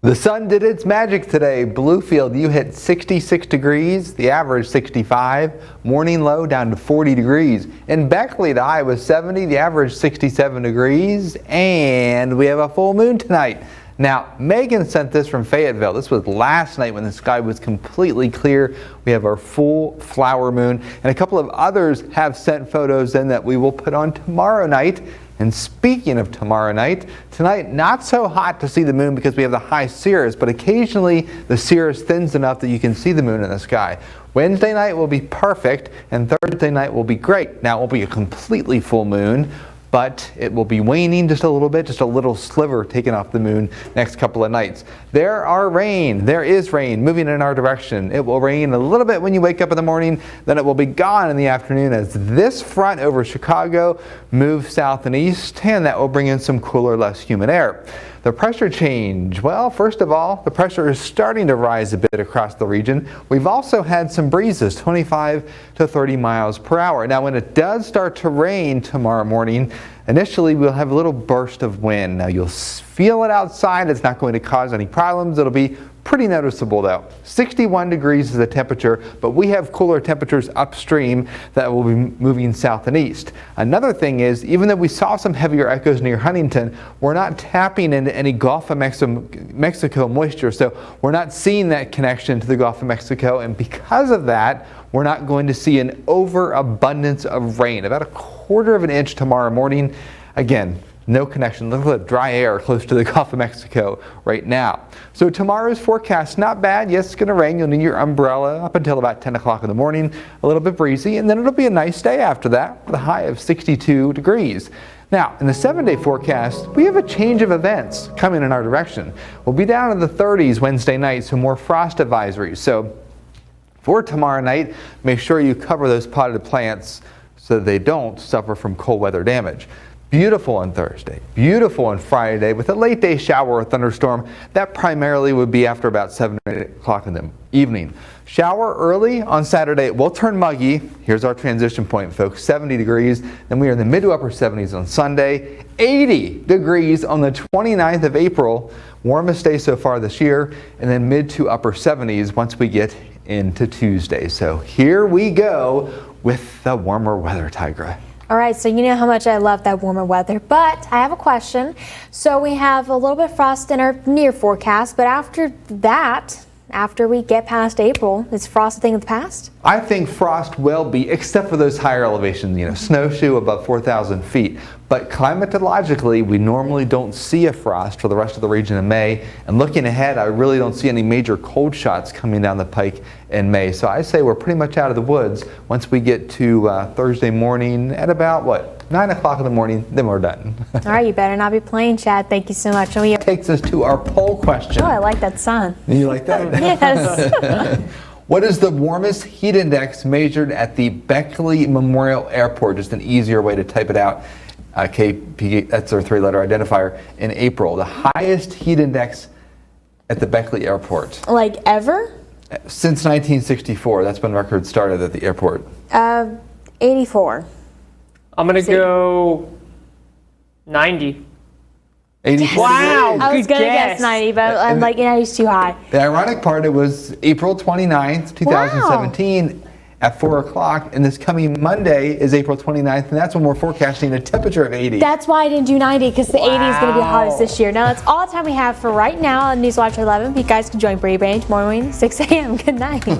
The sun did its magic today. Bluefield, you hit 66 degrees, the average 65. Morning low down to 40 degrees. In Beckley, the high was 70, the average 67 degrees. And we have a full moon tonight. Now, Megan sent this from Fayetteville. This was last night when the sky was completely clear. We have our full flower moon. And a couple of others have sent photos in that we will put on tomorrow night. And speaking of tomorrow night, tonight not so hot to see the moon because we have the high cirrus, but occasionally the cirrus thins enough that you can see the moon in the sky. Wednesday night will be perfect and Thursday night will be great. Now it won't be a completely full moon, but it will be waning just a little bit, just a little sliver taken off the moon next couple of nights. There is rain moving in our direction. It will rain a little bit when you wake up in the morning, then it will be gone in the afternoon as this front over Chicago moves south and east, and that will bring in some cooler, less humid air. The pressure change, well, first of all, the pressure is starting to rise a bit across the region. We've also had some breezes, 25 to 30 miles per hour. Now, when it does start to rain tomorrow morning, initially we'll have a little burst of wind. Now, you'll feel it outside. It's not going to cause any problems. It'll be pretty noticeable though. 61 degrees is the temperature, but we have cooler temperatures upstream that will be moving south and east. Another thing is, even though we saw some heavier echoes near Huntington, we're not tapping into any Gulf of Mexico moisture, so we're not seeing that connection to the Gulf of Mexico, and because of that, we're not going to see an overabundance of rain, about 1/4 of an inch tomorrow morning. Again, no connection. Look at the dry air close to the Gulf of Mexico right now. So tomorrow's forecast, not bad. Yes, it's going to rain. You'll need your umbrella up until about 10 o'clock in the morning. A little bit breezy, and then it'll be a nice day after that with a high of 62 degrees. Now, in the 7-day forecast, we have a change of events coming in our direction. We'll be down in the 30s Wednesday night, so more frost advisories. So for tomorrow night, make sure you cover those potted plants so that they don't suffer from cold weather damage. Beautiful on Thursday, beautiful on Friday with a late day shower or thunderstorm. That primarily would be after about 7 or 8 o'clock in the evening. Shower early on Saturday. It will turn muggy. Here's our transition point, folks. 70 degrees. Then we are in the mid to upper 70s on Sunday. 80 degrees on the 29th of April. Warmest day so far this year. And then mid to upper 70s once we get into Tuesday. So here we go with the warmer weather, Tigra. All right, so you know how much I love that warmer weather, but I have a question. So we have a little bit of frost in our near forecast, but after that, after we get past April, is frost a thing of the past? I think frost will be, except for those higher elevations, snowshoe above 4,000 feet. But climatologically, we normally don't see a frost for the rest of the region in May. And looking ahead, I really don't see any major cold shots coming down the pike in May. So I say we're pretty much out of the woods once we get to Thursday morning at about, 9 o'clock in the morning, then we're done. All right, you better not be playing, Chad. Thank you so much. Takes us to our poll question. Oh, I like that sun. You like that? Yes. What is the warmest heat index measured at the Beckley Memorial Airport? Just an easier way to type it out. KP, that's our 3-letter identifier, in April. The highest heat index at the Beckley Airport. Like ever? Since 1964. That's when records started at the airport. 84. I'm going to go 90. 86. Wow, I was good going to guess. guess 90, but I'm like, it's too high. The ironic part, it was April 29th, 2017 at 4 o'clock, and this coming Monday is April 29th, and that's when we're forecasting a temperature of 80. That's why I didn't do 90, because the 80 is going to be the hottest this year. Now, that's all the time we have for right now on Newswatch 11. You guys can join Brady Branch tomorrow morning, 6 a.m. Good night.